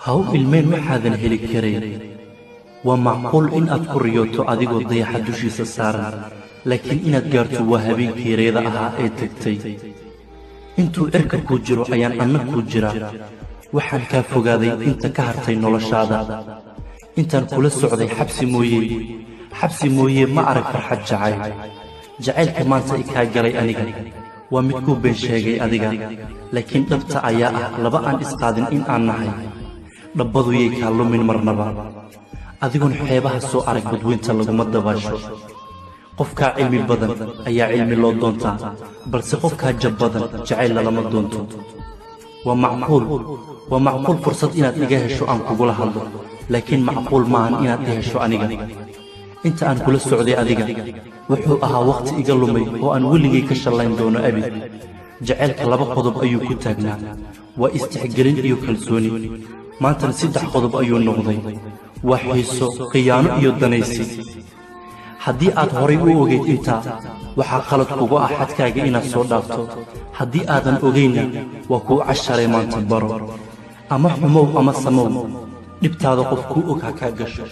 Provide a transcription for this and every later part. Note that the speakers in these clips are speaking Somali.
هاو ilmeen maxaadan heli karayn waa macquul in aad ku riyooto adigoo dayaxa dushiisa saaran laakiin inaad gaarto waa habeenkii reeda ahaa ee tagtay intuu cirka ku jiro ayaan anna ku jiraa waxaan kaa fogaaday inta ka hartay noloshaada intaan kula socday xabsi mooye ma arag farxad jacaylka maanta i kaa galay aniga waa mid kuu been sheegay adiga laakiin dhabta ayaa ah laba aan isqaadin in aan nahay dhabbadu yay kaa lumin marnaba adigoon xeebaha soo arag badweynta laguma dabaasho qofkaa cilmi badan ayaa cilmi loo doontaa balse qofkaa jab badan jacayl lalama doonto waa macquul fursad inaad iga hesho aan kugula hadlo laakiin macquul maahan inaad i hesho aniga inta aan kula socday adiga wuxuu ahaa wakhti iga lumay oo aan weligay ka shallayn doono abid jacaylka laba qodob ayuu ku taagnaa waa istixgelin iyo kalsooni maantana 3 qodob ayuu noqday waa xiiso khiyaano iyo danaysi haddii aad horay u ogayd intaa waxaa qalad kugu ah xadkaaga inaad soo dhaafto haddii aadan ogayna waa kuu casharay maanta baro ama xumow ama samow dhibtaada qof kuu og ha kaa gasho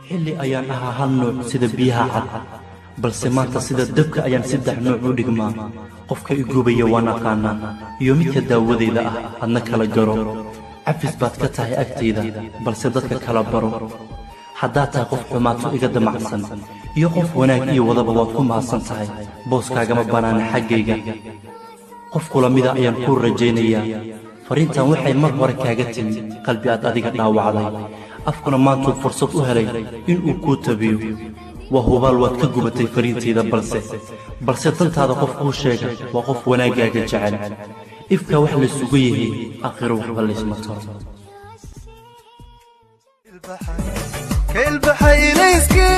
xilli ayaan ahaa hal nooc sida biyaha cad balse maanta sida dabka ayaan 3 nooc u dhigmaa qofka i gubaya waan aqaanaa iyo midka daawadayda ah adna kala garo cafis baad ka tahay agtayda balse dadka kala baro haddaad tahay qof xumaato iga damacsan iyo qof wanaag iyo wadaba waad ku mahadsan tahay booskaagama bannaana xaggayga qof kula mida ayaan kuu rajaynayaa fariintan waxay mar hore kaaga timi qalbi aad adiga dhaawacday afkuna maantuu fursad u helay inuu kuu tabiyo waa hubaal waad ka gubatay fariintayda balse dantaada qof kuu sheega waa qof wanaaggaaga jecel ifka wax laysugu yihiin aakhiro waxba laysma taro البحر ليسكي